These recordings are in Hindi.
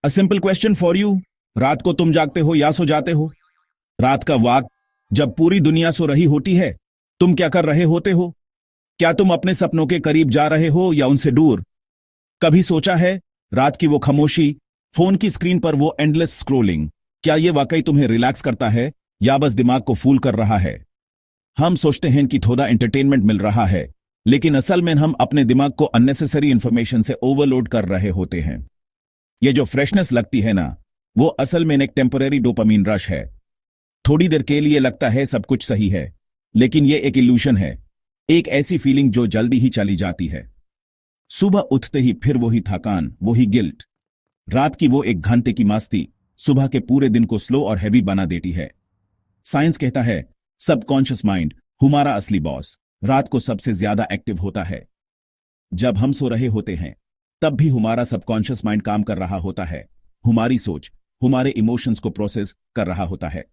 A simple question for you. रात को तुम जागते हो या सो जाते हो? रात का वक्त जब पूरी दुनिया सो रही होती है, तुम क्या कर रहे होते हो? क्या तुम अपने सपनों के करीब जा रहे हो या उनसे दूर? कभी सोचा है, रात की वो खामोशी, फोन की स्क्रीन पर वो एंडलेस स्क्रोलिंग, क्या ये वाकई तुम्हें रिलैक्स करता है या बस दिमाग को फूल कर रहा है? हम सोचते हैं कि थोड़ा एंटरटेनमेंट मिल रहा है, लेकिन असल में हम अपने दिमाग को अननेसेसरी इंफॉर्मेशन से ओवरलोड कर रहे होते हैं। ये जो फ्रेशनेस लगती है ना, वो असल में एक टेम्पररी डोपामीन रश है। थोड़ी देर के लिए लगता है सब कुछ सही है, लेकिन ये एक इल्यूशन है, एक ऐसी फीलिंग जो जल्दी ही चली जाती है। सुबह उठते ही फिर वही थकान, वही गिल्ट। रात की वो एक घंटे की मस्ती सुबह के पूरे दिन को स्लो और हैवी बना देती है। साइंस कहता है सबकॉन्शियस माइंड हमारा असली बॉस रात को सबसे ज्यादा एक्टिव होता है। जब हम सो रहे होते हैं, तब भी हमारा सबकॉन्शियस माइंड काम कर रहा होता है, हमारी सोच, हमारे इमोशंस को प्रोसेस कर रहा होता है।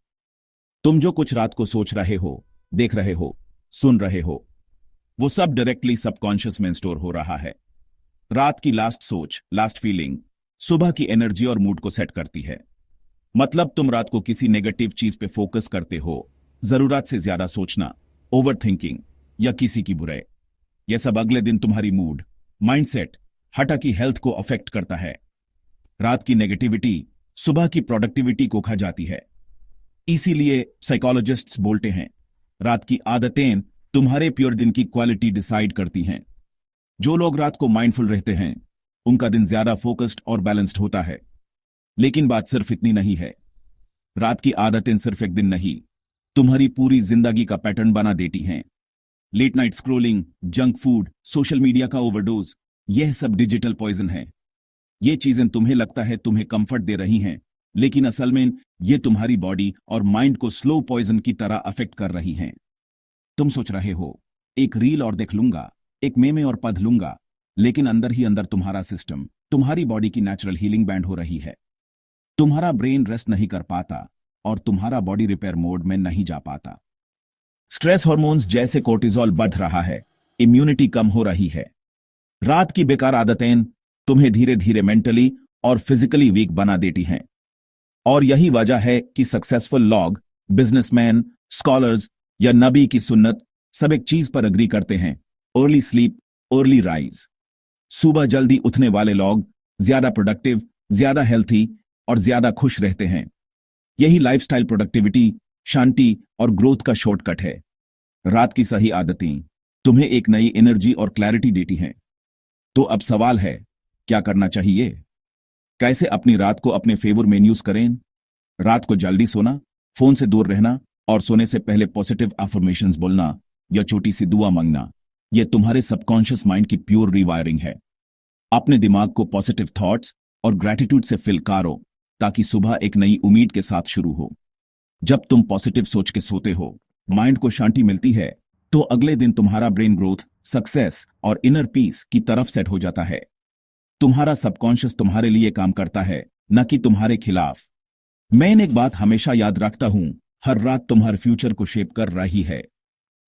तुम जो कुछ रात को सोच रहे हो, देख रहे हो, सुन रहे हो, वो सब डायरेक्टली सबकॉन्शियस में स्टोर हो रहा है। रात की लास्ट सोच, लास्ट फीलिंग सुबह की एनर्जी और मूड को सेट करती है। मतलब तुम रात को किसी नेगेटिव चीज पे फोकस करते हो, जरूरत से ज्यादा सोचना, ओवर थिंकिंग या किसी की बुराई, यह सब अगले दिन तुम्हारी मूड, माइंडसेट, हटा की हेल्थ को अफेक्ट करता है। रात की नेगेटिविटी सुबह की प्रोडक्टिविटी को खा जाती है। इसीलिए साइकोलॉजिस्ट्स बोलते हैं, रात की आदतें तुम्हारे प्योर दिन की क्वालिटी डिसाइड करती हैं। जो लोग रात को माइंडफुल रहते हैं, उनका दिन ज्यादा फोकस्ड और बैलेंस्ड होता है। लेकिन बात सिर्फ इतनी नहीं है। रात की आदतें सिर्फ एक दिन नहीं, तुम्हारी पूरी जिंदगी का पैटर्न बना देती हैं। Late night scrolling, junk food, social media का ओवरडोज, यह सब डिजिटल पॉइजन है। ये चीजें तुम्हें लगता है तुम्हें कंफर्ट दे रही हैं, लेकिन असल में ये तुम्हारी बॉडी और माइंड को स्लो पॉइजन की तरह अफेक्ट कर रही हैं। तुम सोच रहे हो, एक रील और देख लूंगा, एक मेमे और पढ़ लूंगा, लेकिन अंदर ही अंदर तुम्हारा सिस्टम, तुम्हारी बॉडी की नेचुरल हीलिंग बैंड हो रही है। तुम्हारा ब्रेन रेस्ट नहीं कर पाता और तुम्हारा बॉडी रिपेयर मोड में नहीं जा पाता। स्ट्रेस हार्मोन्स जैसे कोर्टिजोल बढ़ रहा है, इम्यूनिटी कम हो रही है। रात की बेकार आदतें तुम्हें धीरे धीरे मेंटली और फिजिकली वीक बना देती हैं। और यही वजह है कि सक्सेसफुल लोग, बिजनेसमैन, स्कॉलर्स या नबी की सुन्नत सब एक चीज पर अग्री करते हैं, अर्ली स्लीप, अर्ली राइज। सुबह जल्दी उठने वाले लोग ज्यादा प्रोडक्टिव, ज्यादा हेल्थी और ज्यादा खुश रहते हैं। यही लाइफस्टाइल प्रोडक्टिविटी, शांति और ग्रोथ का शॉर्टकट है। रात की सही आदतें तुम्हें एक नई एनर्जी और क्लैरिटी देती हैं। तो अब सवाल है, क्या करना चाहिए? कैसे अपनी रात को अपने फेवर में यूज करें? रात को जल्दी सोना, फोन से दूर रहना और सोने से पहले पॉजिटिव अफर्मेशंस बोलना या छोटी सी दुआ मांगना, यह तुम्हारे सबकॉन्शियस माइंड की प्योर रिवायरिंग है। अपने दिमाग को पॉजिटिव थॉट्स और ग्रैटिट्यूड से फिल करो, ताकि सुबह एक नई उम्मीद के साथ शुरू हो। जब तुम पॉजिटिव सोच के सोते हो, माइंड को शांति मिलती है, तो अगले दिन तुम्हारा ब्रेन ग्रोथ, सक्सेस और इनर पीस की तरफ सेट हो जाता है। तुम्हारा सबकॉन्शियस तुम्हारे लिए काम करता है, न कि तुम्हारे खिलाफ। मैं एक बात हमेशा याद रखता हूं, हर रात तुम्हारे फ्यूचर को शेप कर रही है।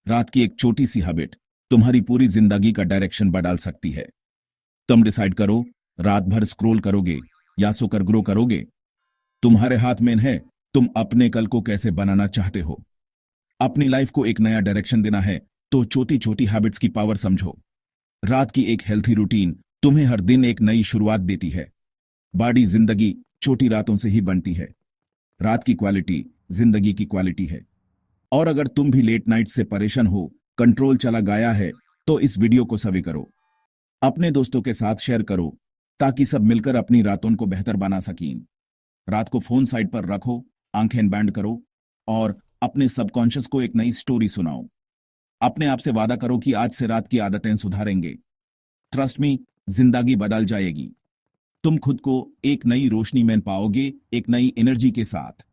रात की एक छोटी सी हैबिट तुम्हारी पूरी जिंदगी का डायरेक्शन बदल सकती है। तुम डिसाइड करो, रात भर स्क्रॉल करोगे या सोकर ग्रो करोगे। तुम्हारे हाथ में है, तुम अपने कल को कैसे बनाना चाहते हो। अपनी लाइफ को एक नया डायरेक्शन देना है, तो छोटी छोटी हैबिट्स की पावर समझो। रात की एक हेल्थी रूटीन तुम्हें हर दिन एक नई शुरुआत देती है। बड़ी जिंदगी छोटी रातों से ही बनती है। रात की क्वालिटी जिंदगी की क्वालिटी है। और अगर तुम भी लेट नाइट से परेशान हो, कंट्रोल चला गया है, तो इस वीडियो को सभी करो, अपने दोस्तों के साथ शेयर करो, ताकि सब मिलकर अपनी रातों को बेहतर बना सकें। रात को फोन साइड पर रखो, आंखें बंद करो और अपने सबकॉन्शियस को एक नई स्टोरी सुनाओ। अपने आप से वादा करो कि आज से रात की आदतें सुधारेंगे। ट्रस्ट मी, जिंदगी बदल जाएगी। तुम खुद को एक नई रोशनी में पाओगे, एक नई एनर्जी के साथ।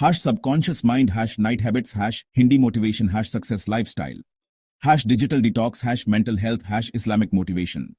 Hash subconscious mind, hash night habits, hash Hindi motivation, hash success lifestyle, hash digital detox, hash mental health, hash Islamic motivation.